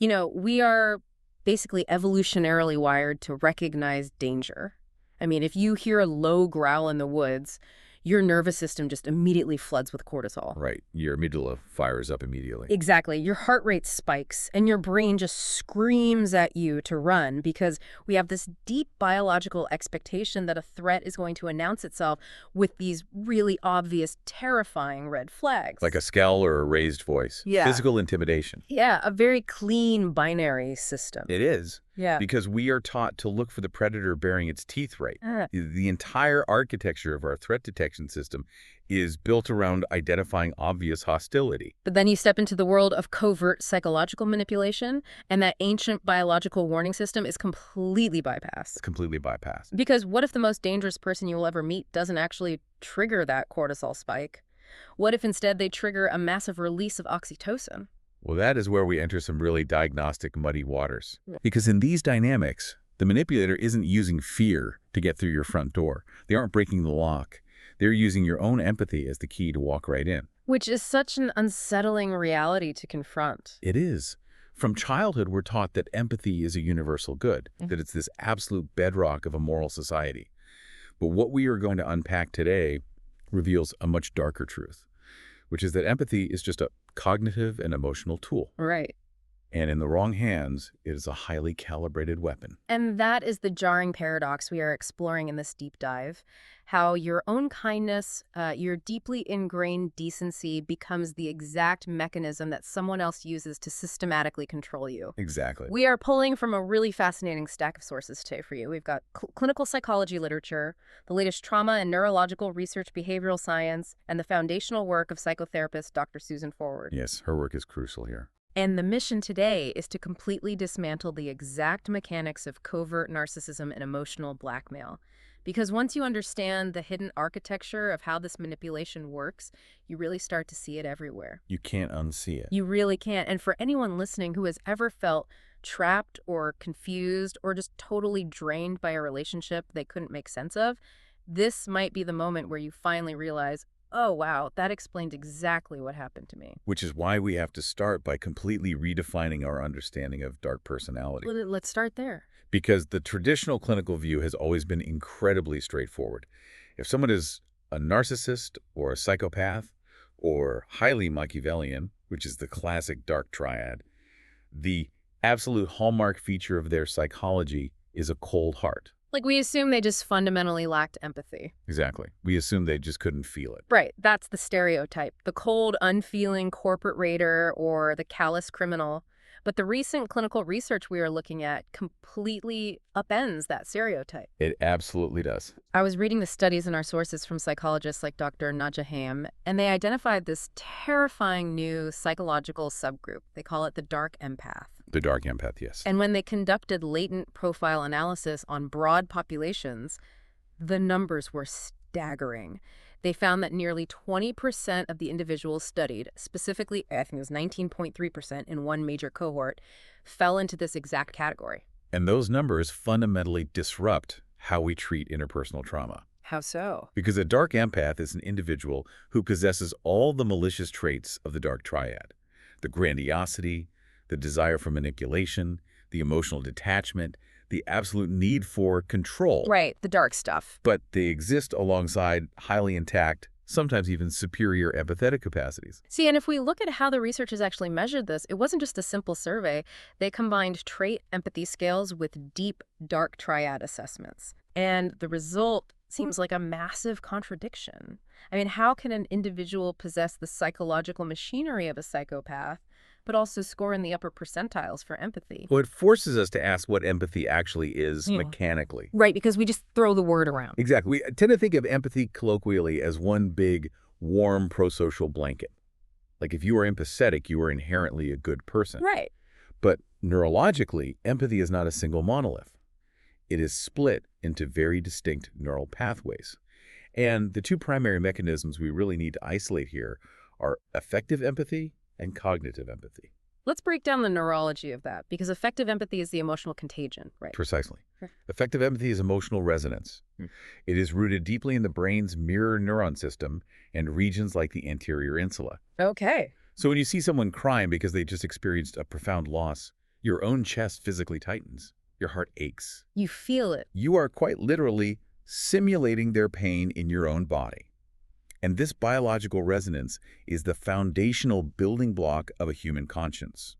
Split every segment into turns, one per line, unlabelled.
We are basically evolutionarily wired to recognize danger. I mean, if you hear a low growl in the woods, your nervous system just immediately floods with cortisol.
Right. Your amygdala fires up immediately.
Exactly. Your heart rate spikes and your brain just screams at you to run because we have this deep biological expectation that a threat is going to announce itself with these really obvious, terrifying red flags.
Like a scowl or a raised voice.
Yeah.
Physical intimidation.
Yeah, a very clean binary system.
It is.
Yeah.
Because we are taught to look for the predator bearing its teeth right.
Uh.
The entire architecture of our threat detection system is built around identifying obvious hostility.
But then you step into the world of covert psychological manipulation, and that ancient biological warning system is completely bypassed.
It's completely bypassed.
Because what if the most dangerous person you will ever meet doesn't actually trigger that cortisol spike? What if instead they trigger a massive release of oxytocin?
Well, that is where we enter some really diagnostic muddy waters. Because in these dynamics, the manipulator isn't using fear to get through your front door. They aren't breaking the lock. They're using your own empathy as the key to walk right in.
Which is such an unsettling reality to confront.
It is. From childhood, we're taught that empathy is a universal good, that it's this absolute bedrock of a moral society. But what we are going to unpack today reveals a much darker truth, which is that empathy is just a cognitive and emotional tool.
Right.
And in the wrong hands, it is a highly calibrated weapon.
And that is the jarring paradox we are exploring in this deep dive. How your own kindness, your deeply ingrained decency becomes the exact mechanism that someone else uses to systematically control you.
Exactly.
We are pulling from a really fascinating stack of sources today for you. We've got clinical psychology literature, the latest trauma and neurological research, behavioral science, and the foundational work of psychotherapist Dr. Susan Forward.
Yes, her work is crucial here.
And the mission today is to completely dismantle the exact mechanics of covert narcissism and emotional blackmail. Because once you understand the hidden architecture of how this manipulation works, you really start to see it everywhere.
You can't unsee it.
You really can't. And for anyone listening who has ever felt trapped or confused or just totally drained by a relationship they couldn't make sense of, this might be the moment where you finally realize, oh, wow, that explains exactly what happened to me.
Which is why we have to start by completely redefining our understanding of dark personality.
Let's start there.
Because the traditional clinical view has always been incredibly straightforward. If someone is a narcissist or a psychopath or highly Machiavellian, which is the classic dark triad, the absolute hallmark feature of their psychology is a cold heart.
Like, we assume they just fundamentally lacked empathy.
Exactly. We assume they just couldn't feel it.
Right. That's the stereotype. The cold, unfeeling corporate raider or the callous criminal. But the recent clinical research we are looking at completely upends that stereotype.
It absolutely does.
I was reading the studies in our sources from psychologists like Dr. Najaham, and they identified this terrifying new psychological subgroup. They call it the dark empath.
The dark empath, yes.
And when they conducted latent profile analysis on broad populations, the numbers were staggering. They found that nearly 20% of the individuals studied, specifically, I think it was 19.3% in one major cohort, fell into this exact category.
And those numbers fundamentally disrupt how we treat interpersonal trauma.
How so?
Because a dark empath is an individual who possesses all the malicious traits of the dark triad. The grandiosity, the desire for manipulation, the emotional detachment, the absolute need for control.
Right, the dark stuff.
But they exist alongside highly intact, sometimes even superior empathetic capacities.
See, and if we look at how the researchers actually measured this, it wasn't just a simple survey. They combined trait empathy scales with deep dark triad assessments. And the result seems like a massive contradiction. I mean, how can an individual possess the psychological machinery of a psychopath, but also score in the upper percentiles for empathy?
Well, it forces us to ask what empathy actually is mechanically.
Right, because we just throw the word around.
Exactly. We tend to think of empathy colloquially as one big, warm, pro-social blanket. Like if you are empathetic, you are inherently a good person.
Right.
But neurologically, empathy is not a single monolith. It is split into very distinct neural pathways. And the two primary mechanisms we really need to isolate here are affective empathy and cognitive empathy.
Let's break down the neurology of that, because affective empathy is the emotional contagion, right?
Precisely.
Sure.
Affective empathy is emotional resonance. It is rooted deeply in the brain's mirror neuron system and regions like the anterior insula.
Okay.
So when you see someone crying because they just experienced a profound loss, Your own chest physically tightens. Your heart aches.
You feel it.
You are quite literally simulating their pain in your own body. And this biological resonance is the foundational building block of a human conscience.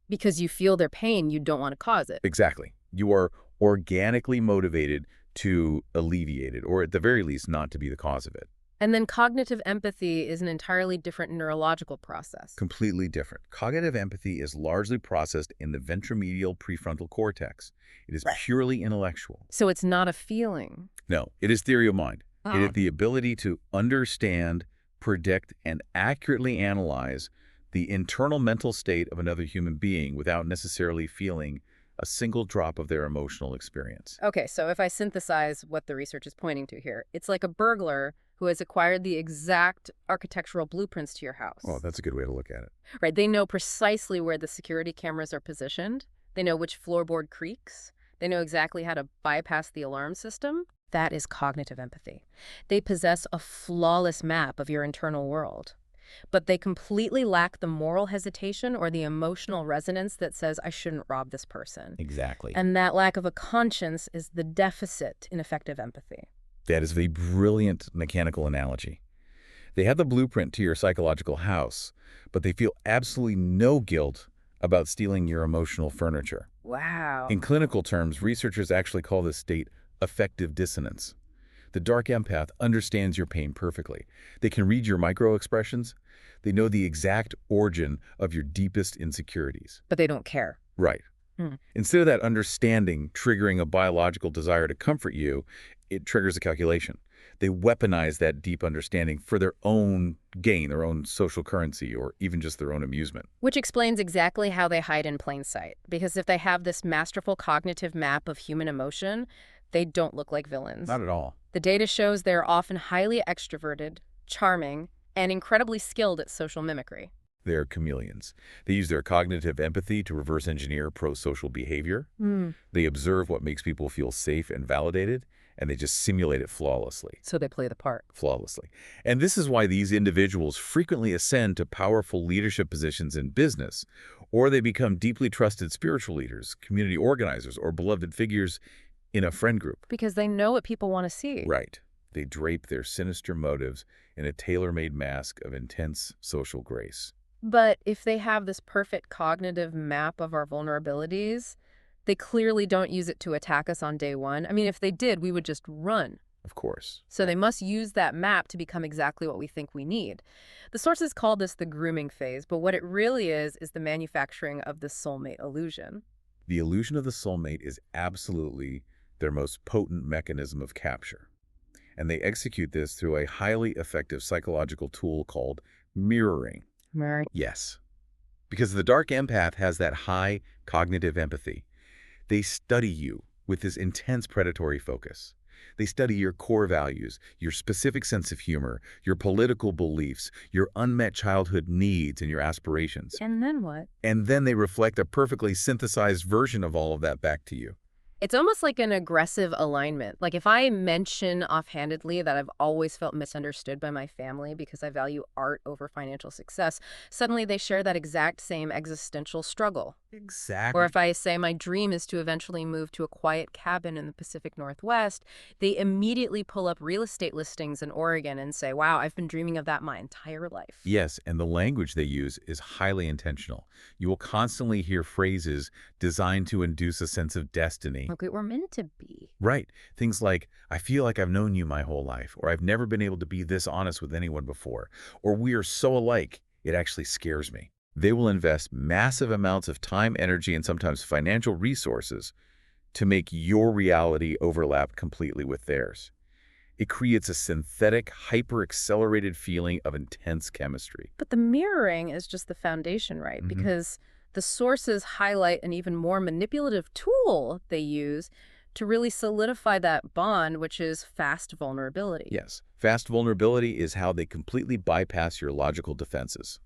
Because you feel their pain, you don't want to cause it.
Exactly. You are organically motivated to alleviate it, or at the very least, not to be the cause of it.
And then cognitive empathy is an entirely different neurological process.
Completely different. Cognitive empathy is largely processed in the ventromedial prefrontal cortex. It is purely intellectual.
So it's not a feeling.
No, it is theory of mind. It is the ability to understand, predict, and accurately analyze the internal mental state of another human being without necessarily feeling a single drop of their emotional experience.
Okay, so if I synthesize what the research is pointing to here, it's like a burglar who has acquired the exact architectural blueprints to your house.
Oh, that's a good way to look at it.
Right, they know precisely where the security cameras are positioned. They know which floorboard creaks. They know exactly how to bypass the alarm system. That is cognitive empathy. They possess a flawless map of your internal world. But they completely lack the moral hesitation or the emotional resonance that says, I shouldn't rob this person.
Exactly.
And that lack of a conscience is the deficit in effective empathy.
That is a brilliant mechanical analogy. They have the blueprint to your psychological house, but they feel absolutely no guilt about stealing your emotional furniture.
Wow.
In clinical terms, researchers actually call this state affective dissonance. The dark empath understands your pain perfectly. They can read your micro-expressions. They know the exact origin of your deepest insecurities.
But they don't care.
Right. Instead of that understanding triggering a biological desire to comfort you, it triggers a calculation. They weaponize that deep understanding for their own gain, their own social currency, or even just their own amusement.
Which explains exactly how they hide in plain sight. Because if they have this masterful cognitive map of human emotion, they don't look like villains.
Not at all.
The data shows they're often highly extroverted, charming, and incredibly skilled at social mimicry.
They're chameleons. They use their cognitive empathy to reverse engineer pro-social behavior. They observe what makes people feel safe and validated, and they just simulate it flawlessly.
So they play the part.
Flawlessly. And this is why these individuals frequently ascend to powerful leadership positions in business, or they become deeply trusted spiritual leaders, community organizers, or beloved figures in a friend group.
Because they know what people want to see.
Right. They drape their sinister motives in a tailor-made mask of intense social grace.
But if they have this perfect cognitive map of our vulnerabilities, they clearly don't use it to attack us on day one. I mean, if they did, we would just run.
Of course.
So they must use that map to become exactly what we think we need. The sources call this the grooming phase, but what it really is the manufacturing of the soulmate illusion.
The illusion of the soulmate is absolutely their most potent mechanism of capture. And they execute this through a highly effective psychological tool called mirroring.
Right.
Yes. Because the dark empath has that high cognitive empathy. They study you with this intense predatory focus. They study your core values, your specific sense of humor, your political beliefs, your unmet childhood needs, and your aspirations.
And then what?
And then they reflect a perfectly synthesized version of all of that back to you.
It's almost like an aggressive alignment. Like if I mention offhandedly that I've always felt misunderstood by my family because I value art over financial success, suddenly they share that exact same existential struggle.
Exactly.
Or if I say my dream is to eventually move to a quiet cabin in the Pacific Northwest, they immediately pull up real estate listings in Oregon and say, wow, I've been dreaming of that my entire life.
Yes, and the language they use is highly intentional. You will constantly hear phrases designed to induce a sense of destiny.
Like we were meant to be.
Right. Things like, I feel like I've known you my whole life, or I've never been able to be this honest with anyone before, or we are so alike, it actually scares me. They will invest massive amounts of time, energy, and sometimes financial resources to make your reality overlap completely with theirs. It creates a synthetic, hyper-accelerated feeling of intense chemistry.
But the mirroring is just the foundation, right? Because the sources highlight an even more manipulative tool they use to really solidify that bond, which is fast vulnerability.
Yes, fast vulnerability is how they completely bypass your logical defenses.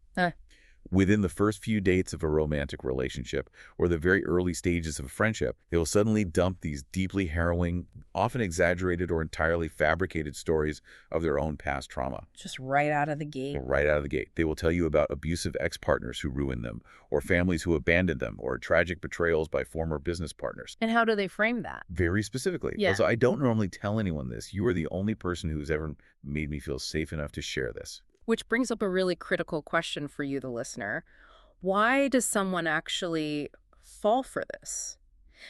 Within the first few dates of a romantic relationship or the very early stages of a friendship, they will suddenly dump these deeply harrowing, often exaggerated or entirely fabricated stories of their own past trauma.
Just right out of the gate.
Right out of the gate. They will tell you about abusive ex-partners who ruined them, or families who abandoned them, or tragic betrayals by former business partners.
And how do they frame that?
Very specifically.
Yeah.
Also, I don't normally tell anyone this. You are the only person who's ever made me feel safe enough to share this.
Which brings up a really critical question for you, the listener. Why does someone actually fall for this?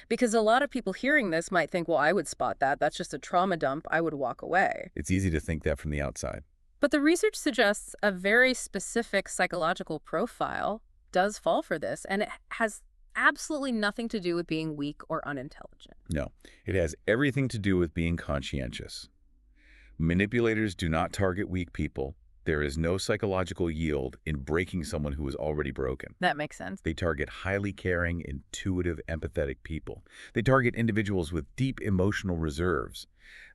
Because a lot of people hearing this might think, well, I would spot that. That's just a trauma dump. I would walk away.
It's easy to think that from the outside.
But the research suggests a very specific psychological profile does fall for this, and it has absolutely nothing to do with being weak or unintelligent.
No, it has everything to do with being conscientious. Manipulators do not target weak people. There is no psychological yield in breaking someone who is already broken.
That makes sense.
They target highly caring, intuitive, empathetic people. They target individuals with deep emotional reserves.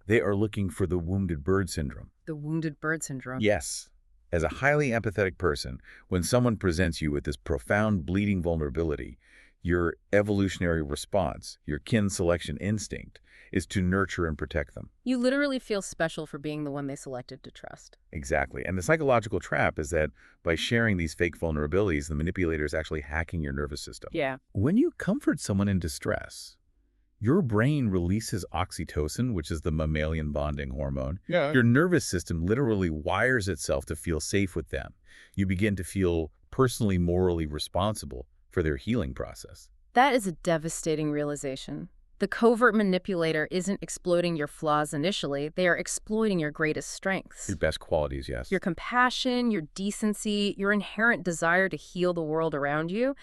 They are looking for the wounded bird syndrome.
The wounded bird syndrome.
Yes. As a highly empathetic person, when someone presents you with this profound bleeding vulnerability, your evolutionary response, your kin selection instinct, is to nurture and protect them.
You literally feel special for being the one they selected to trust.
Exactly. And the psychological trap is that by sharing these fake vulnerabilities, the manipulator is actually hacking your nervous system.
Yeah.
When you comfort someone in distress, your brain releases oxytocin, which is the mammalian bonding hormone.
Yeah.
Your nervous system literally wires itself to feel safe with them. You begin to feel personally, morally responsible for their healing process.
That is a devastating realization. The covert manipulator isn't exploiting your flaws initially. They are exploiting your greatest strengths.
Your best qualities, yes.
Your compassion, your decency, your inherent desire to heal the world around you,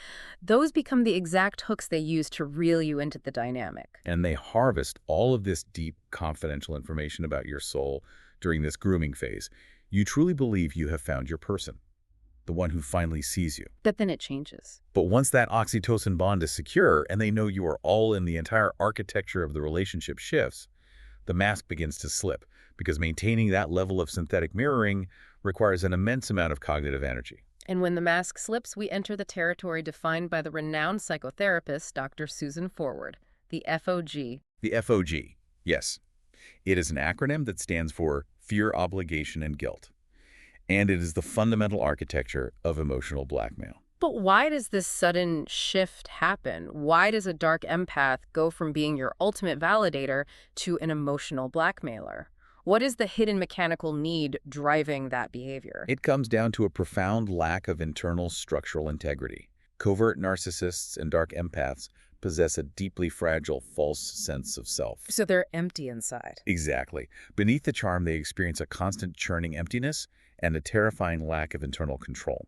those become the exact hooks they use to reel you into the dynamic.
And they harvest all of this deep, confidential information about your soul during this grooming phase. You truly believe you have found your person, the one who finally sees you.
But then it changes.
But once that oxytocin bond is secure and they know you are all in, the entire architecture of the relationship shifts, the mask begins to slip, because maintaining that level of synthetic mirroring requires an immense amount of cognitive energy.
And when the mask slips, we enter the territory defined by the renowned psychotherapist, Dr. Susan Forward, the FOG.
The FOG, yes. It is an acronym that stands for fear, obligation, and guilt. And it is the fundamental architecture of emotional blackmail.
But why does this sudden shift happen? Why does a dark empath go from being your ultimate validator to an emotional blackmailer? What is the hidden mechanical need driving that behavior?
It comes down to a profound lack of internal structural integrity. Covert narcissists and dark empaths possess a deeply fragile, false sense of self.
So they're empty inside.
Exactly. Beneath the charm, they experience a constant churning emptiness and a terrifying lack of internal control.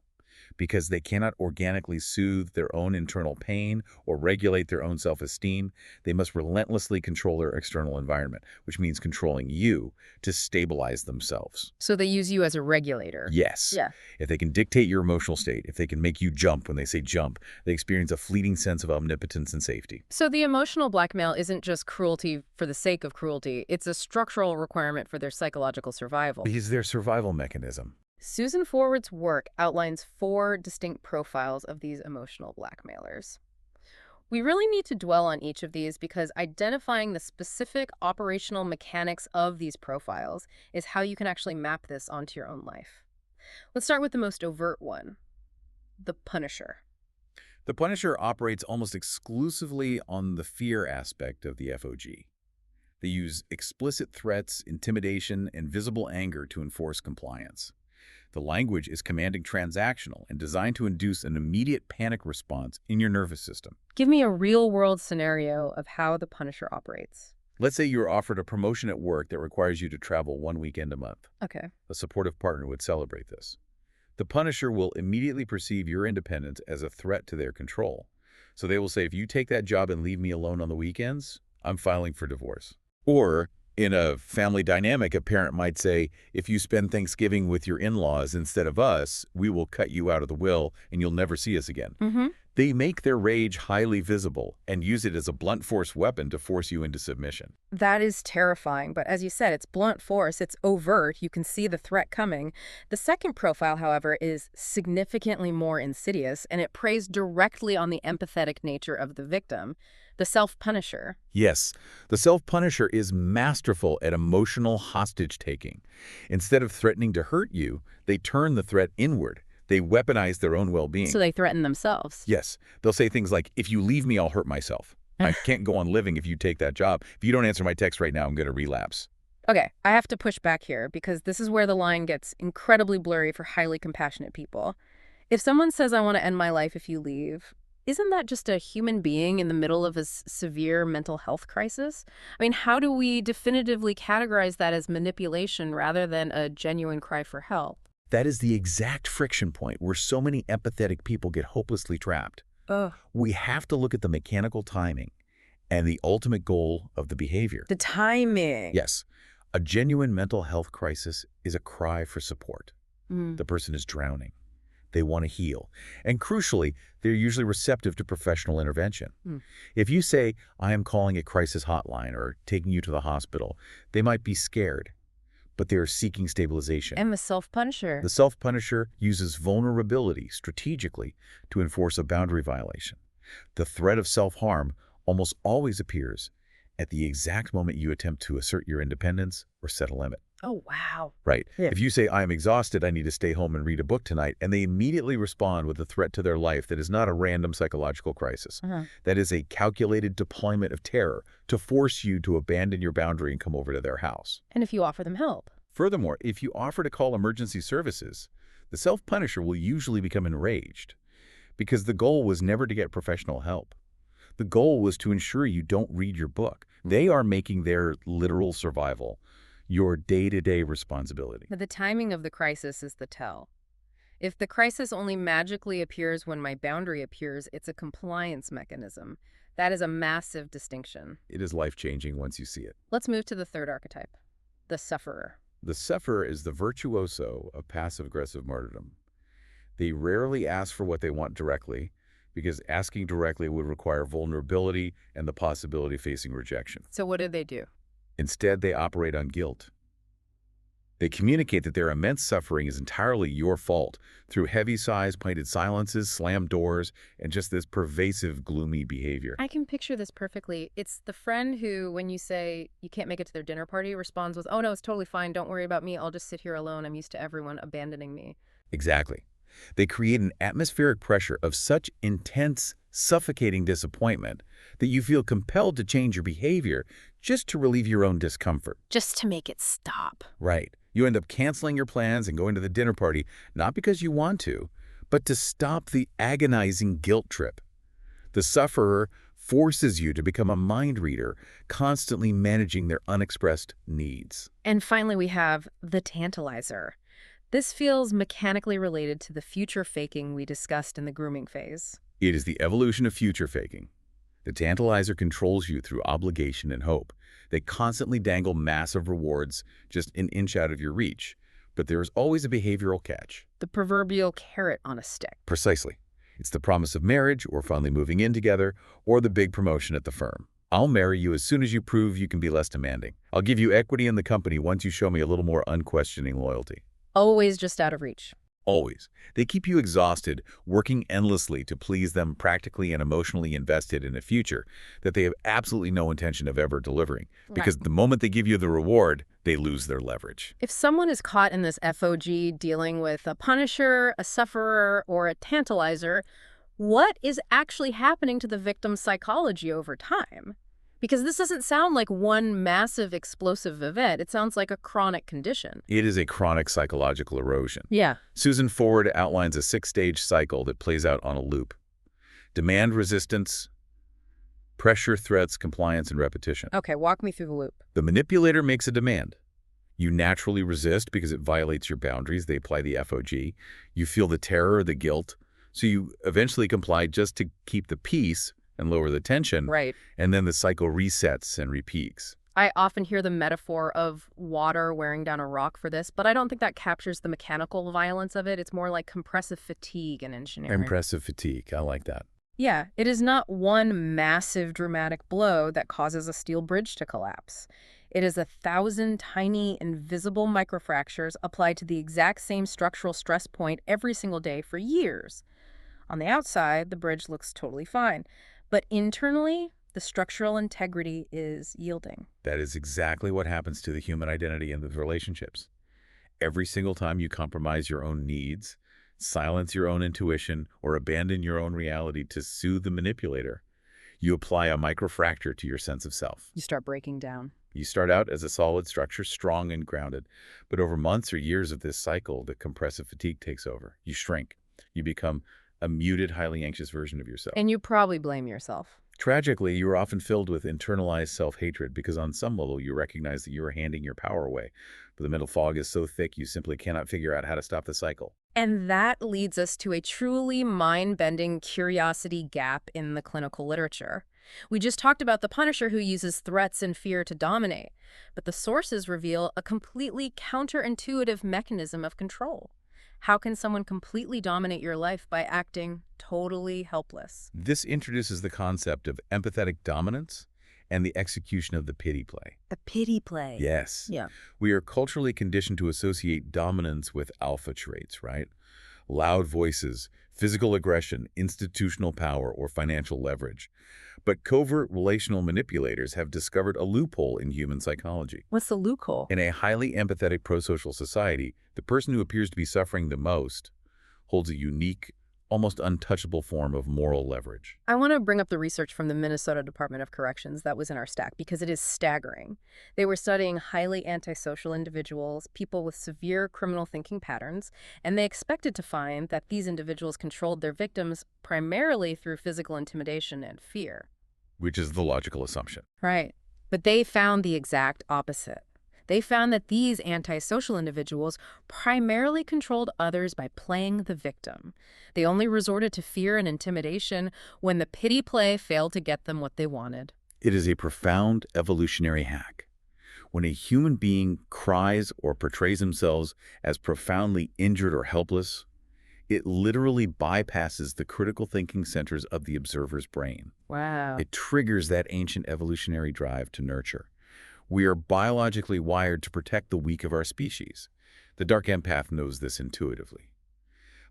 Because they cannot organically soothe their own internal pain or regulate their own self-esteem, they must relentlessly control their external environment, which means controlling you to stabilize themselves.
So they use you as a regulator.
Yes.
Yeah.
If they can dictate your emotional state, if they can make you jump when they say jump, they experience a fleeting sense of omnipotence and safety.
So the emotional blackmail isn't just cruelty for the sake of cruelty. It's a structural requirement for their psychological survival.
It is their survival mechanism.
Susan Forward's work outlines 4 distinct profiles of these emotional blackmailers. We really need to dwell on each of these because identifying the specific operational mechanics of these profiles is how you can actually map this onto your own life. Let's start with the most overt one, the Punisher.
The Punisher operates almost exclusively on the fear aspect of the FOG. They use explicit threats, intimidation, and visible anger to enforce compliance. The language is commanding, transactional, and designed to induce an immediate panic response in your nervous system.
Give me a real-world scenario of how the Punisher operates.
Let's say you're offered a promotion at work that requires you to travel 1 weekend a month.
Okay.
A supportive partner would celebrate this. The Punisher will immediately perceive your independence as a threat to their control. So they will say, if you take that job and leave me alone on the weekends, I'm filing for divorce. Or in a family dynamic, a parent might say, if you spend Thanksgiving with your in-laws instead of us, we will cut you out of the will and you'll never see us again. They make their rage highly visible and use it as a blunt force weapon to force you into submission.
That is terrifying, but as you said, it's blunt force, it's overt, you can see the threat coming. The second profile, however, is significantly more insidious, and it preys directly on the empathetic nature of the victim, the self-punisher.
Yes, the self-punisher is masterful at emotional hostage-taking. Instead of threatening to hurt you, they turn the threat inward. They weaponize their own well-being.
So they threaten themselves.
Yes, they'll say things like, if you leave me, I'll hurt myself. I can't go on living if you take that job. If you don't answer my text right now, I'm going to relapse.
Okay, I have to push back here because this is where the line gets incredibly blurry for highly compassionate people. If someone says, I want to end my life if you leave, isn't that just a human being in the middle of a severe mental health crisis? I mean, how do we definitively categorize that as manipulation rather than a genuine cry for help?
That is the exact friction point where so many empathetic people get hopelessly trapped.
Ugh.
We have to look at the mechanical timing and the ultimate goal of the behavior.
The timing.
Yes, a genuine mental health crisis is a cry for support. The person is drowning. They want to heal. And crucially, they're usually receptive to professional intervention. If you say, I am calling a crisis hotline or taking you to the hospital, they might be scared, but they are seeking stabilization.
And the self-punisher.
The self-punisher uses vulnerability strategically to enforce a boundary violation. The threat of self-harm almost always appears at the exact moment you attempt to assert your independence or set a limit.
Oh, wow.
Right.
Yeah.
If you say, I am exhausted, I need to stay home and read a book tonight, and they immediately respond with a threat to their life that is not a random psychological crisis. That is a calculated deployment of terror to force you to abandon your boundary and come over to their house.
And if you offer them help.
Furthermore, if you offer to call emergency services, the self-punisher will usually become enraged because the goal was never to get professional help. The goal was to ensure you don't read your book. They are making their literal survival your day-to-day responsibility.
But the timing of the crisis is the tell. If the crisis only magically appears when my boundary appears, it's a compliance mechanism. That is a massive distinction.
It is life-changing once you see it.
Let's move to the third archetype, the sufferer.
The sufferer is the virtuoso of passive-aggressive martyrdom. They rarely ask for what they want directly, because asking directly would require vulnerability and the possibility of facing rejection.
So what do they do?
Instead, they operate on guilt. They communicate that their immense suffering is entirely your fault through heavy sighs, pointed silences, slammed doors, and just this pervasive, gloomy behavior.
I can picture this perfectly. It's the friend who, when you say you can't make it to their dinner party, responds with, oh no, it's totally fine. Don't worry about me. I'll just sit here alone. I'm used to everyone abandoning me.
Exactly. They create an atmospheric pressure of such intense, suffocating disappointment that you feel compelled to change your behavior just to relieve your own discomfort.
Just to make it stop.
Right. You end up canceling your plans and going to the dinner party, not because you want to, but to stop the agonizing guilt trip. The sufferer forces you to become a mind reader, constantly managing their unexpressed needs.
And finally, we have the tantalizer. This feels mechanically related to the future faking we discussed in the grooming phase.
It is the evolution of future faking. The tantalizer controls you through obligation and hope. They constantly dangle massive rewards just an inch out of your reach. But there is always a behavioral catch.
The proverbial carrot on a stick.
Precisely. It's the promise of marriage, or finally moving in together, or the big promotion at the firm. I'll marry you as soon as you prove you can be less demanding. I'll give you equity in the company once you show me a little more unquestioning loyalty.
Always just out of reach.
Always. They keep you exhausted, working endlessly to please them, practically and emotionally invested in a future that they have absolutely no intention of ever delivering. Because the moment they give you the reward, they lose their leverage.
If someone is caught in this FOG dealing with a punisher, a sufferer, or a tantalizer, what is actually happening to the victim's psychology over time? Because this doesn't sound like one massive explosive event. It sounds like a chronic condition.
It is a chronic psychological erosion.
Yeah.
Susan Forward outlines a 6-stage cycle that plays out on a loop. Demand resistance, pressure, threats, compliance, and repetition.
Okay, walk me through the loop.
The manipulator makes a demand. You naturally resist because it violates your boundaries. They apply the FOG. You feel the terror, the guilt. So you eventually comply just to keep the peace and lower the tension.
Right.
And then the cycle resets and repeats.
I often hear the metaphor of water wearing down a rock for this, but I don't think that captures the mechanical violence of it. It's more like compressive fatigue and engineering.
Impressive fatigue. I like that.
Yeah, it is not one massive dramatic blow that causes a steel bridge to collapse. It is 1,000 tiny, invisible microfractures applied to the exact same structural stress point every single day for years. On the outside, the bridge looks totally fine, but internally, the structural integrity is yielding.
That is exactly what happens to the human identity in the relationships. Every single time you compromise your own needs, silence your own intuition, or abandon your own reality to soothe the manipulator, you apply a microfracture to your sense of self.
You start breaking down.
You start out as a solid structure, strong and grounded, but over months or years of this cycle, the compressive fatigue takes over. You shrink. You become a muted, highly anxious version of yourself.
And you probably blame yourself.
Tragically, you are often filled with internalized self-hatred because on some level you recognize that you are handing your power away. But the mental fog is so thick you simply cannot figure out how to stop the cycle.
And that leads us to a truly mind-bending curiosity gap in the clinical literature. We just talked about the Punisher who uses threats and fear to dominate, but the sources reveal a completely counterintuitive mechanism of control. How can someone completely dominate your life by acting totally helpless?
This introduces the concept of empathetic dominance and the execution of the pity play.
The pity play.
Yes.
Yeah.
We are culturally conditioned to associate dominance with alpha traits, right? Loud voices, physical aggression, institutional power, or financial leverage. But covert relational manipulators have discovered a loophole in human psychology.
What's the loophole?
In a highly empathetic prosocial society, the person who appears to be suffering the most holds a unique, almost untouchable form of moral leverage.
I want to bring up the research from the Minnesota Department of Corrections that was in our stack because it is staggering. They were studying highly antisocial individuals, people with severe criminal thinking patterns, and they expected to find that these individuals controlled their victims primarily through physical intimidation and fear.
Which is the logical assumption.
Right. But they found the exact opposite. They found that these antisocial individuals primarily controlled others by playing the victim. They only resorted to fear and intimidation when the pity play failed to get them what they wanted.
It is a profound evolutionary hack. When a human being cries or portrays themselves as profoundly injured or helpless, it literally bypasses the critical thinking centers of the observer's brain.
Wow.
It triggers that ancient evolutionary drive to nurture. We are biologically wired to protect the weak of our species. The dark empath knows this intuitively.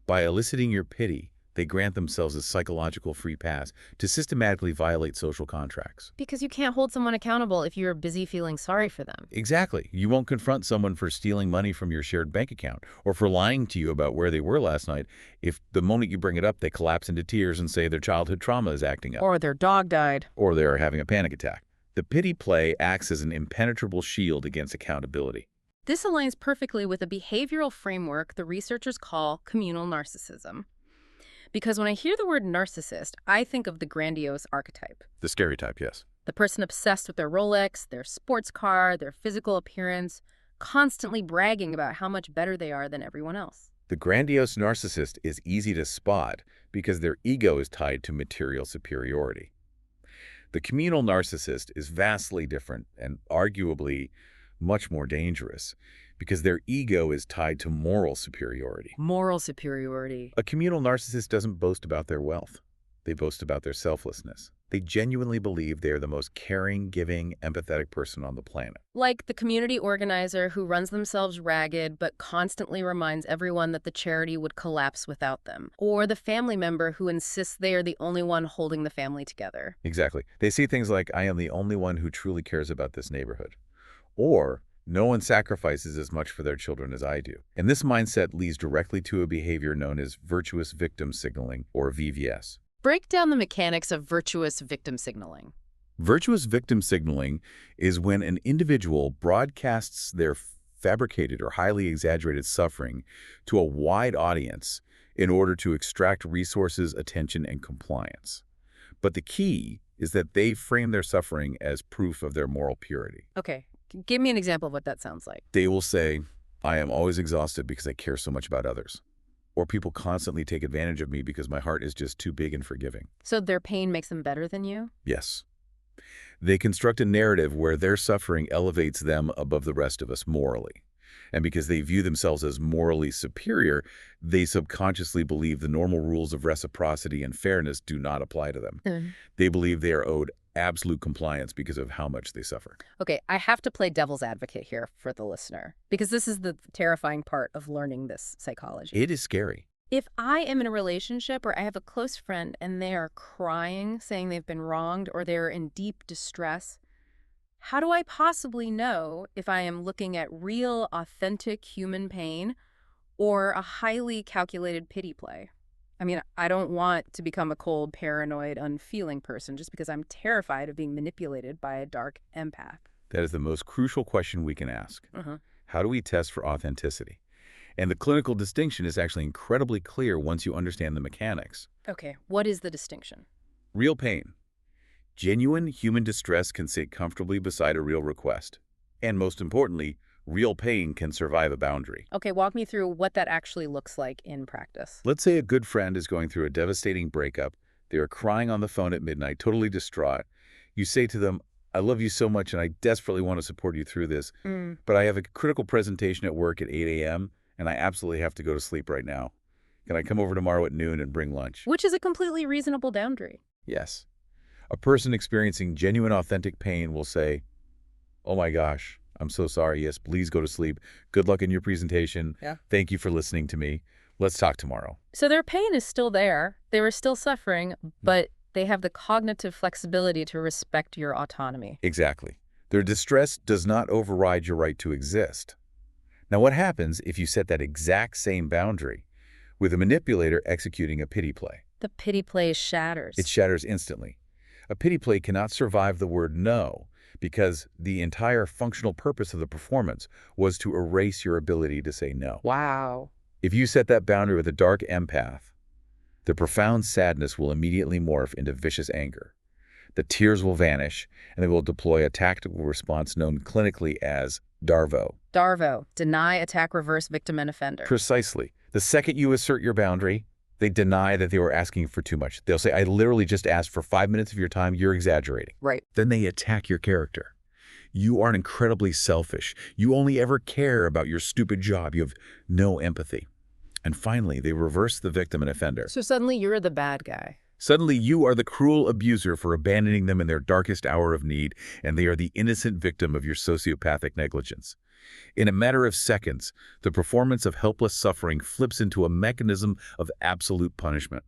By eliciting your pity, they grant themselves a psychological free pass to systematically violate social contracts.
Because you can't hold someone accountable if you're busy feeling sorry for them.
Exactly. You won't confront someone for stealing money from your shared bank account or for lying to you about where they were last night if the moment you bring it up, they collapse into tears and say their childhood trauma is acting up.
Or their dog died.
Or they're having a panic attack. The pity play acts as an impenetrable shield against accountability.
This aligns perfectly with a behavioral framework the researchers call communal narcissism. Because when I hear the word narcissist, I think of the grandiose archetype.
The scary type, yes.
The person obsessed with their Rolex, their sports car, their physical appearance, constantly bragging about how much better they are than everyone else.
The grandiose narcissist is easy to spot because their ego is tied to material superiority. The communal narcissist is vastly different and arguably much more dangerous because their ego is tied to moral superiority.
Moral superiority.
A communal narcissist doesn't boast about their wealth. They boast about their selflessness. They genuinely believe they are the most caring, giving, empathetic person on the planet.
Like the community organizer who runs themselves ragged but constantly reminds everyone that the charity would collapse without them. Or the family member who insists they are the only one holding the family together.
Exactly. They see things like, I am the only one who truly cares about this neighborhood. Or, no one sacrifices as much for their children as I do. And this mindset leads directly to a behavior known as virtuous victim signaling, or VVS.
Break down the mechanics of virtuous victim signaling.
Virtuous victim signaling is when an individual broadcasts their fabricated or highly exaggerated suffering to a wide audience in order to extract resources, attention, and compliance. But the key is that they frame their suffering as proof of their moral purity.
Okay, give me an example of what that sounds like.
They will say, I am always exhausted because I care so much about others. Or people constantly take advantage of me because my heart is just too big and forgiving.
So their pain makes them better than you?
Yes. They construct a narrative where their suffering elevates them above the rest of us morally. And because they view themselves as morally superior, they subconsciously believe the normal rules of reciprocity and fairness do not apply to them.
Mm.
They believe they are owed absolute compliance because of how much they suffer.
Okay, I have to play devil's advocate here for the listener, because this is the terrifying part of learning this psychology.
It is scary.
If I am in a relationship or I have a close friend and they are crying, saying they've been wronged, or they're in deep distress, how do I possibly know if I am looking at real, authentic human pain or a highly calculated pity play? I mean, I don't want to become a cold, paranoid, unfeeling person just because I'm terrified of being manipulated by a dark empath.
That is the most crucial question we can ask.
Uh-huh.
How do we test for authenticity? And the clinical distinction is actually incredibly clear once you understand the mechanics.
Okay, what is the distinction?
Real pain. Genuine human distress can sit comfortably beside a real request. And most importantly, real pain can survive a boundary.
Okay, walk me through what that actually looks like in practice.
Let's say a good friend is going through a devastating breakup. They are crying on the phone at midnight, totally distraught. You say to them, I love you so much and I desperately want to support you through this, but I have a critical presentation at work at 8 a.m. and I absolutely have to go to sleep right now. Can I come over tomorrow at noon and bring lunch?
Which is a completely reasonable boundary.
Yes. A person experiencing genuine, authentic pain will say, oh my gosh, I'm so sorry. Yes, please go to sleep. Good luck in your presentation.
Yeah.
Thank you for listening to me. Let's talk tomorrow.
So their pain is still there. They were still suffering, but they have the cognitive flexibility to respect your autonomy.
Exactly. Their distress does not override your right to exist. Now, what happens if you set that exact same boundary with a manipulator executing a pity play?
The pity play shatters.
It shatters instantly. A pity play cannot survive the word no because the entire functional purpose of the performance was to erase your ability to say no.
Wow.
If you set that boundary with a dark empath, the profound sadness will immediately morph into vicious anger. The tears will vanish, and they will deploy a tactical response known clinically as DARVO.
DARVO, deny, attack, reverse, victim, and offender.
Precisely. The second you assert your boundary, they deny that they were asking for too much. They'll say, I literally just asked for 5 minutes of your time. You're exaggerating.
Right.
Then they attack your character. You are incredibly selfish. You only ever care about your stupid job. You have no empathy. And finally, they reverse the victim and offender.
So suddenly you're the bad guy.
Suddenly, you are the cruel abuser for abandoning them in their darkest hour of need, and they are the innocent victim of your sociopathic negligence. In a matter of seconds, the performance of helpless suffering flips into a mechanism of absolute punishment.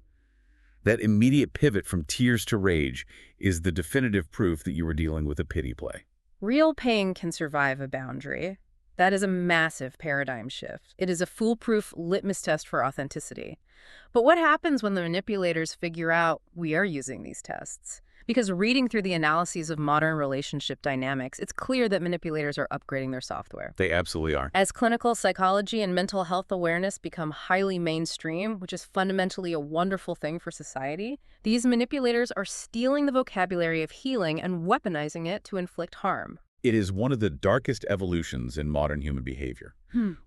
That immediate pivot from tears to rage is the definitive proof that you are dealing with a pity play.
Real pain can survive a boundary. That is a massive paradigm shift. It is a foolproof litmus test for authenticity. But what happens when the manipulators figure out we are using these tests? Because reading through the analyses of modern relationship dynamics, it's clear that manipulators are upgrading their software.
They absolutely are.
As clinical psychology and mental health awareness become highly mainstream, which is fundamentally a wonderful thing for society, these manipulators are stealing the vocabulary of healing and weaponizing it to inflict harm.
It is one of the darkest evolutions in modern human behavior.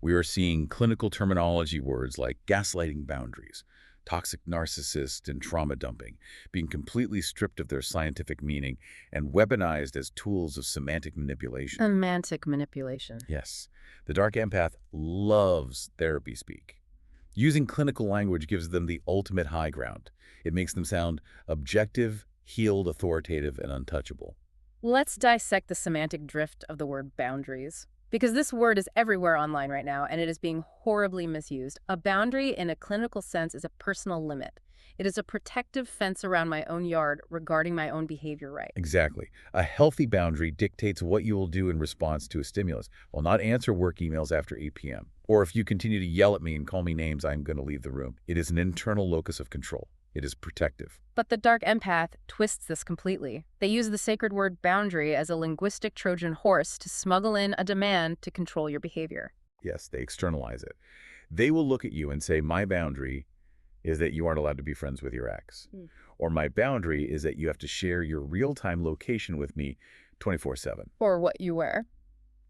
We are seeing clinical terminology words like gaslighting boundaries, toxic narcissist, and trauma dumping being completely stripped of their scientific meaning and weaponized as tools of semantic manipulation.
Semantic manipulation.
Yes, the dark empath loves therapy speak. Using clinical language gives them the ultimate high ground. It makes them sound objective, healed, authoritative, and untouchable.
Let's dissect the semantic drift of the word boundaries, because this word is everywhere online right now and it is being horribly misused. A boundary in a clinical sense is a personal limit. It is a protective fence around my own yard regarding my own behavior right.
Exactly. A healthy boundary dictates what you will do in response to a stimulus. Will not answer work emails after 8 p.m. Or if you continue to yell at me and call me names, I'm going to leave the room. It is an internal locus of control. It is protective.
But the dark empath twists this completely. They use the sacred word boundary as a linguistic Trojan horse to smuggle in a demand to control your behavior.
Yes, they externalize it. They will look at you and say, my boundary is that you aren't allowed to be friends with your ex. Or my boundary is that you have to share your real-time location with me 24/7.
Or what you wear.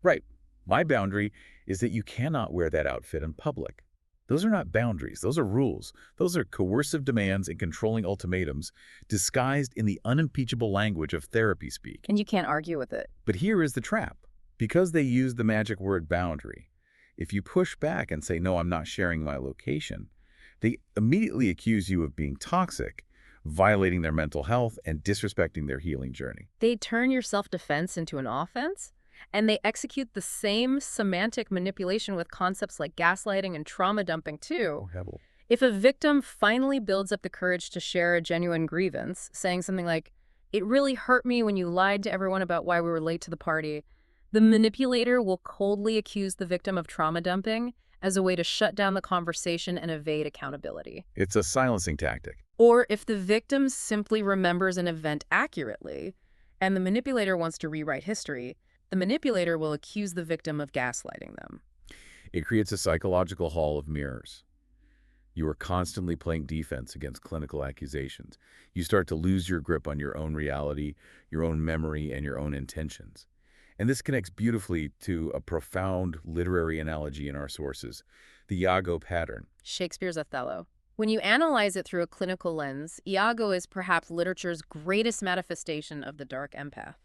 Right. My boundary is that you cannot wear that outfit in public. Those are not boundaries. Those are rules. Those are coercive demands and controlling ultimatums disguised in the unimpeachable language of therapy speak.
And you can't argue with it.
But here is the trap. Because they use the magic word boundary, If you push back and say, no, I'm not sharing my location, they immediately accuse you of being toxic, violating their mental health, and disrespecting their healing journey.
They turn your self-defense into an offense, and they execute the same semantic manipulation with concepts like gaslighting and trauma dumping, too.
Oh, hell.
If a victim finally builds up the courage to share a genuine grievance, saying something like, "It really hurt me when you lied to everyone about why we were late to the party," the manipulator will coldly accuse the victim of trauma dumping as a way to shut down the conversation and evade accountability.
It's a silencing tactic.
Or if the victim simply remembers an event accurately and the manipulator wants to rewrite history, the manipulator will accuse the victim of gaslighting them.
It creates a psychological hall of mirrors. You are constantly playing defense against clinical accusations. You start to lose your grip on your own reality, your own memory, and your own intentions. And this connects beautifully to a profound literary analogy in our sources, the Iago pattern.
Shakespeare's Othello. When you analyze it through a clinical lens, Iago is perhaps literature's greatest manifestation of the dark empath.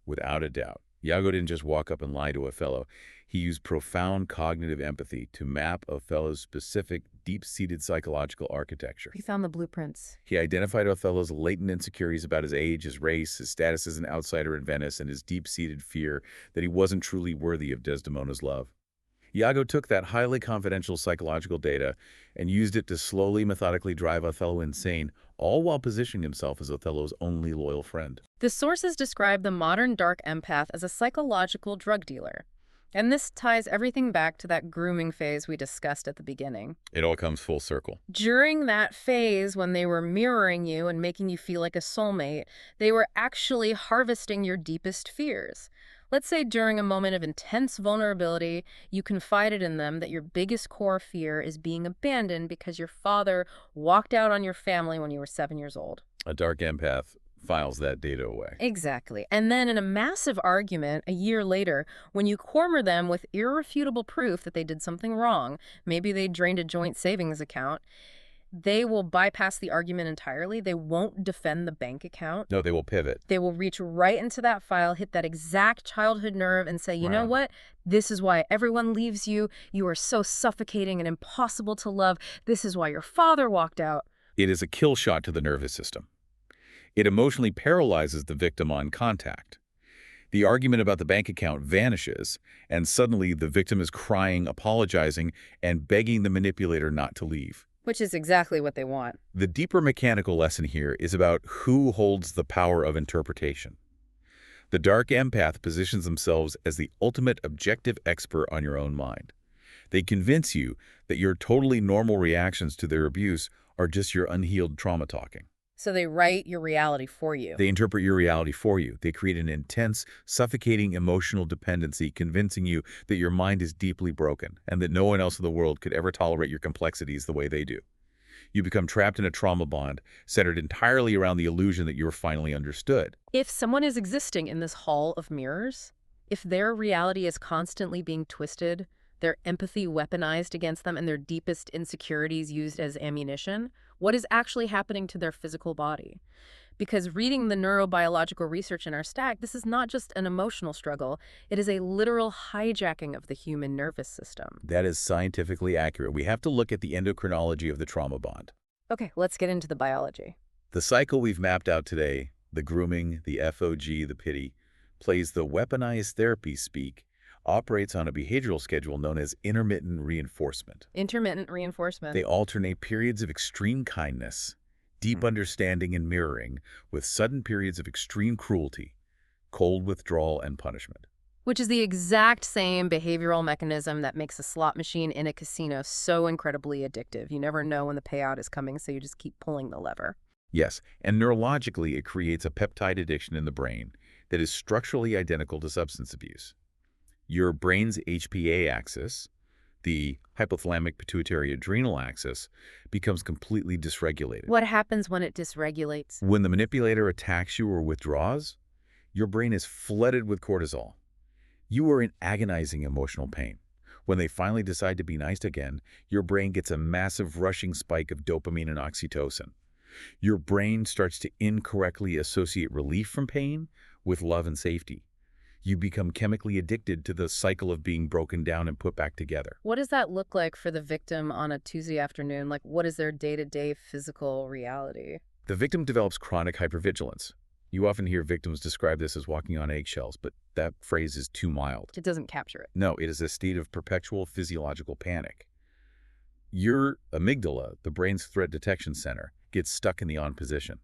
Without a doubt. Iago didn't just walk up and lie to Othello. He used profound cognitive empathy to map Othello's specific, deep-seated psychological architecture.
He found the blueprints.
He identified Othello's latent insecurities about his age, his race, his status as an outsider in Venice, and his deep-seated fear that he wasn't truly worthy of Desdemona's love. Iago took that highly confidential psychological data and used it to slowly, methodically drive Othello insane, all while positioning himself as Othello's only loyal friend.
The sources describe the modern dark empath as a psychological drug dealer. And this ties everything back to that grooming phase we discussed at the beginning.
It all comes full circle.
During that phase, when they were mirroring you and making you feel like a soulmate, they were actually harvesting your deepest fears. Let's say during a moment of intense vulnerability, you confided in them that your biggest core fear is being abandoned because your father walked out on your family when you were 7 years old.
A dark empath files that data away.
Exactly. And then in a massive argument a year later, when you corner them with irrefutable proof that they did something wrong, maybe they drained a joint savings account, they will bypass the argument entirely. They won't defend the bank account.
No, they will pivot.
They will reach right into that file, hit that exact childhood nerve and say, you know
Wow.
what? This is why everyone leaves you. You are so suffocating and impossible to love. This is why your father walked out.
It is a kill shot to the nervous system. It emotionally paralyzes the victim on contact. The argument about the bank account vanishes, and suddenly the victim is crying, apologizing, and begging the manipulator not to leave.
Which is exactly what they want.
The deeper mechanical lesson here is about who holds the power of interpretation. The dark empath positions themselves as the ultimate objective expert on your own mind. They convince you that your totally normal reactions to their abuse are just your unhealed trauma talking.
So they write your reality for you.
They interpret your reality for you. They create an intense, suffocating emotional dependency, convincing you that your mind is deeply broken and that no one else in the world could ever tolerate your complexities the way they do. You become trapped in a trauma bond centered entirely around the illusion that you're finally understood.
If someone is existing in this hall of mirrors, if their reality is constantly being twisted, their empathy weaponized against them, and their deepest insecurities used as ammunition, what is actually happening to their physical body? Because reading the neurobiological research in our stack, this is not just an emotional struggle. It is a literal hijacking of the human nervous system.
That is scientifically accurate. We have to look at the endocrinology of the trauma bond.
Okay, let's get into the biology.
The cycle we've mapped out today, the grooming, the FOG, the pity, plays the weaponized therapy speak, operates on a behavioral schedule known as intermittent reinforcement.
Intermittent reinforcement.
They alternate periods of extreme kindness, deep understanding and mirroring, with sudden periods of extreme cruelty, cold withdrawal, and punishment.
Which is the exact same behavioral mechanism that makes a slot machine in a casino so incredibly addictive. You never know when the payout is coming, so you just keep pulling the lever.
Yes, and neurologically it creates a peptide addiction in the brain that is structurally identical to substance abuse. Your brain's HPA axis, the hypothalamic pituitary adrenal axis, becomes completely dysregulated.
What happens when it dysregulates?
When the manipulator attacks you or withdraws, your brain is flooded with cortisol. You are in agonizing emotional pain. When they finally decide to be nice again, your brain gets a massive rushing spike of dopamine and oxytocin. Your brain starts to incorrectly associate relief from pain with love and safety. You become chemically addicted to the cycle of being broken down and put back together.
What does that look like for the victim on a Tuesday afternoon? Like, what is their day-to-day physical reality?
The victim develops chronic hypervigilance. You often hear victims describe this as walking on eggshells, but that phrase is too mild.
It doesn't capture it.
No, it is a state of perpetual physiological panic. Your amygdala, the brain's threat detection center, gets stuck in the on position.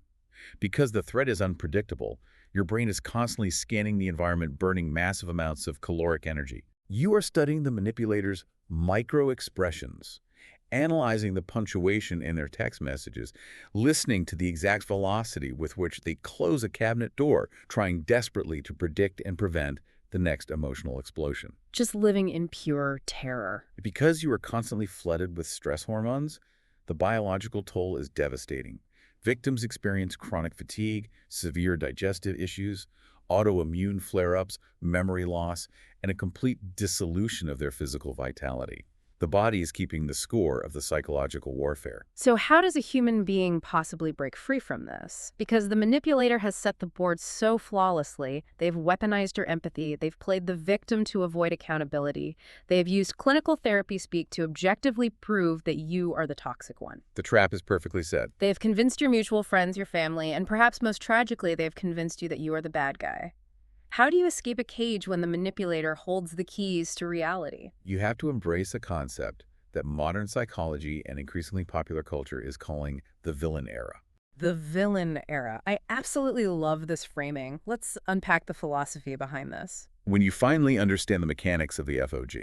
Because the threat is unpredictable, your brain is constantly scanning the environment, burning massive amounts of caloric energy. You are studying the manipulator's micro-expressions, analyzing the punctuation in their text messages, listening to the exact velocity with which they close a cabinet door, trying desperately to predict and prevent the next emotional explosion.
Just living in pure terror.
Because you are constantly flooded with stress hormones, the biological toll is devastating. Victims experience chronic fatigue, severe digestive issues, autoimmune flare-ups, memory loss, and a complete dissolution of their physical vitality. The body is keeping the score of the psychological warfare.
So how does a human being possibly break free from this? Because the manipulator has set the board so flawlessly, they've weaponized your empathy, they've played the victim to avoid accountability, they've used clinical therapy speak to objectively prove that you are the toxic one.
The trap is perfectly set.
They've convinced your mutual friends, your family, and perhaps most tragically, they've convinced you that you are the bad guy. How do you escape a cage when the manipulator holds the keys to reality?
You have to embrace a concept that modern psychology and increasingly popular culture is calling the villain era.
The villain era. I absolutely love this framing. Let's unpack the philosophy behind this.
When you finally understand the mechanics of the FOG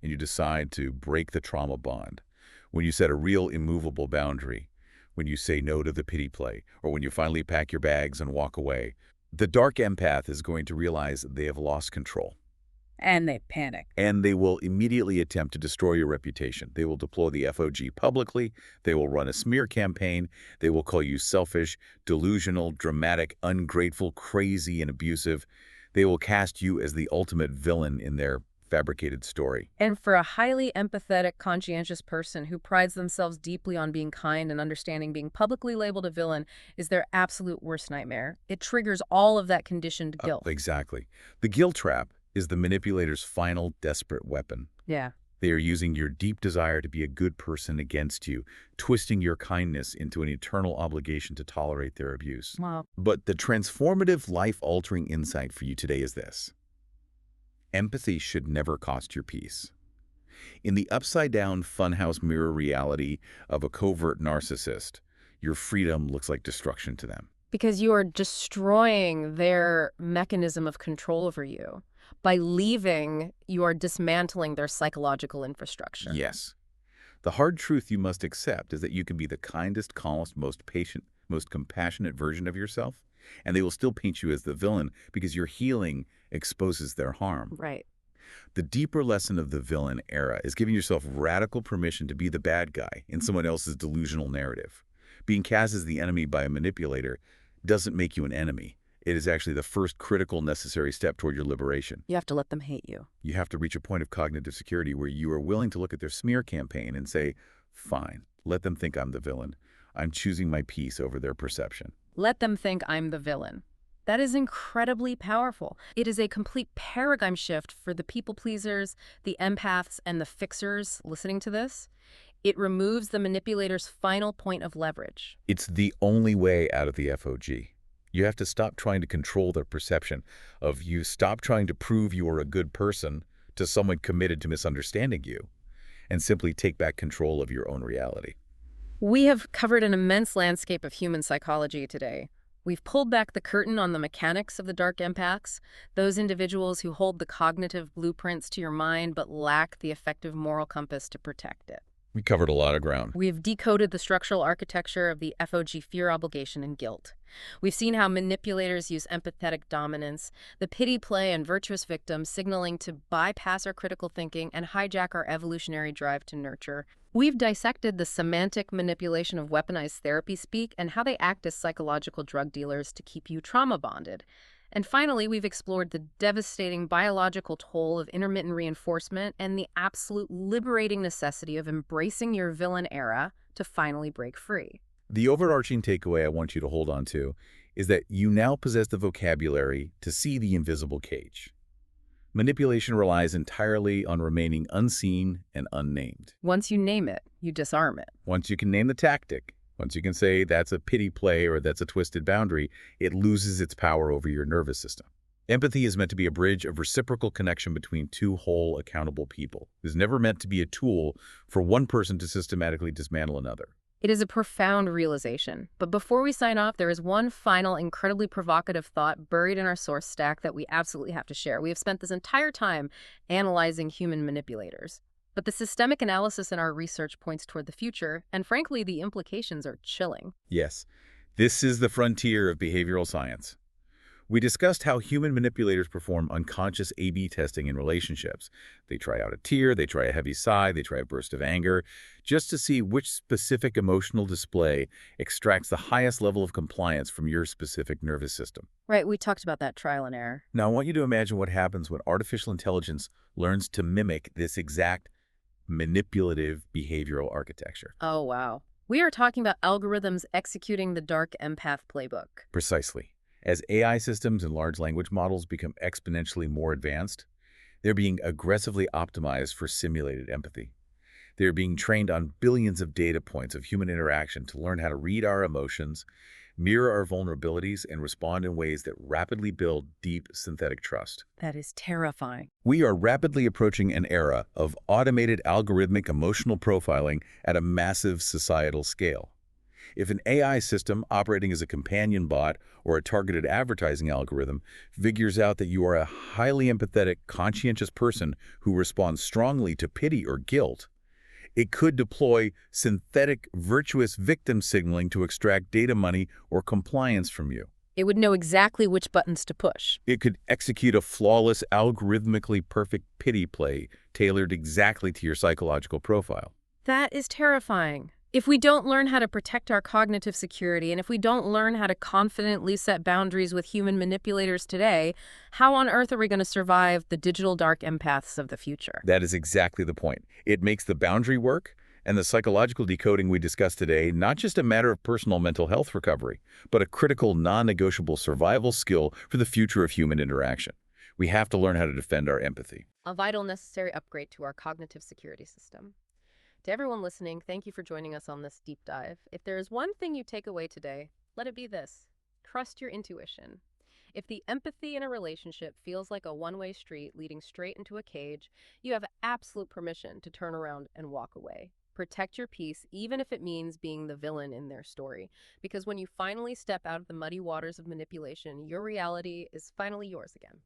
and you decide to break the trauma bond, when you set a real immovable boundary, when you say no to the pity play, or when you finally pack your bags and walk away, the dark empath is going to realize they have lost control.
And they panic.
And they will immediately attempt to destroy your reputation. They will deploy the FOG publicly. They will run a smear campaign. They will call you selfish, delusional, dramatic, ungrateful, crazy, and abusive. They will cast you as the ultimate villain in their fabricated story.
And for a highly empathetic, conscientious person who prides themselves deeply on being kind and understanding, being publicly labeled a villain is their absolute worst nightmare. It triggers all of that conditioned guilt.
Exactly. The guilt trap is the manipulator's final desperate weapon.
Yeah.
They are using your deep desire to be a good person against you, twisting your kindness into an eternal obligation to tolerate their abuse.
Wow.
But the transformative, life-altering insight for you today is this. Empathy should never cost your peace. In the upside-down funhouse mirror reality of a covert narcissist, your freedom looks like destruction to them.
Because you are destroying their mechanism of control over you. By leaving, you are dismantling their psychological infrastructure.
Yes. The hard truth you must accept is that you can be the kindest, calmest, most patient, most compassionate version of yourself, and they will still paint you as the villain because your healing exposes their harm.
Right.
The deeper lesson of the villain era is giving yourself radical permission to be the bad guy in someone else's delusional narrative. Being cast as the enemy by a manipulator doesn't make you an enemy. It is actually the first critical necessary step toward your liberation.
You have to let them hate you.
You have to reach a point of cognitive security where you are willing to look at their smear campaign and say, fine, let them think I'm the villain. I'm choosing my peace over their perception.
Let them think I'm the villain. That is incredibly powerful. It is a complete paradigm shift for the people pleasers, the empaths, and the fixers listening to this. It removes the manipulator's final point of leverage.
It's the only way out of the FOG. You have to stop trying to control their perception of you. Stop trying to prove you are a good person to someone committed to misunderstanding you, and simply take back control of your own reality.
We have covered an immense landscape of human psychology today. We've pulled back the curtain on the mechanics of the dark empaths, those individuals who hold the cognitive blueprints to your mind but lack the effective moral compass to protect it.
We covered a lot of ground.
We've decoded the structural architecture of the FOG fear, obligation, and guilt. We've seen how manipulators use empathetic dominance, the pity play and virtuous victim signaling to bypass our critical thinking and hijack our evolutionary drive to nurture. We've dissected the semantic manipulation of weaponized therapy speak and how they act as psychological drug dealers to keep you trauma bonded. And finally, we've explored the devastating biological toll of intermittent reinforcement and the absolute liberating necessity of embracing your villain era to finally break free.
The overarching takeaway I want you to hold on to is that you now possess the vocabulary to see the invisible cage. Manipulation relies entirely on remaining unseen and unnamed.
Once you name it, you disarm it.
Once you can name the tactic, once you can say that's a pity play or that's a twisted boundary, it loses its power over your nervous system. Empathy is meant to be a bridge of reciprocal connection between two whole, accountable people. It is never meant to be a tool for one person to systematically dismantle another.
It is a profound realization. But before we sign off, there is one final, incredibly provocative thought buried in our source stack that we absolutely have to share. We have spent this entire time analyzing human manipulators. But the systemic analysis in our research points toward the future, and frankly, the implications are chilling.
Yes, this is the frontier of behavioral science. We discussed how human manipulators perform unconscious A/B testing in relationships. They try out a tear, they try a heavy sigh, they try a burst of anger, just to see which specific emotional display extracts the highest level of compliance from your specific nervous system.
Right, we talked about that trial and error.
Now, I want you to imagine what happens when artificial intelligence learns to mimic this exact manipulative behavioral architecture.
Oh, wow. We are talking about algorithms executing the dark empath playbook.
Precisely. As AI systems and large language models become exponentially more advanced, they're being aggressively optimized for simulated empathy. They're being trained on billions of data points of human interaction to learn how to read our emotions, mirror our vulnerabilities, and respond in ways that rapidly build deep synthetic trust.
That is terrifying.
We are rapidly approaching an era of automated algorithmic emotional profiling at a massive societal scale. If an AI system operating as a companion bot or a targeted advertising algorithm figures out that you are a highly empathetic, conscientious person who responds strongly to pity or guilt, it could deploy synthetic virtuous victim signaling to extract data money or compliance from you.
It would know exactly which buttons to push.
It could execute a flawless, algorithmically perfect pity play tailored exactly to your psychological profile.
That is terrifying. If we don't learn how to protect our cognitive security, and if we don't learn how to confidently set boundaries with human manipulators today, how on earth are we going to survive the digital dark empaths of the future?
That is exactly the point. It makes the boundary work and the psychological decoding we discussed today not just a matter of personal mental health recovery, but a critical, non-negotiable survival skill for the future of human interaction. We have to learn how to defend our empathy.
A vital, necessary upgrade to our cognitive security system. To everyone listening, thank you for joining us on this deep dive. If there is one thing you take away today, let it be this: trust your intuition. If the empathy in a relationship feels like a one-way street leading straight into a cage, you have absolute permission to turn around and walk away. Protect your peace, even if it means being the villain in their story. Because when you finally step out of the muddy waters of manipulation, your reality is finally yours again.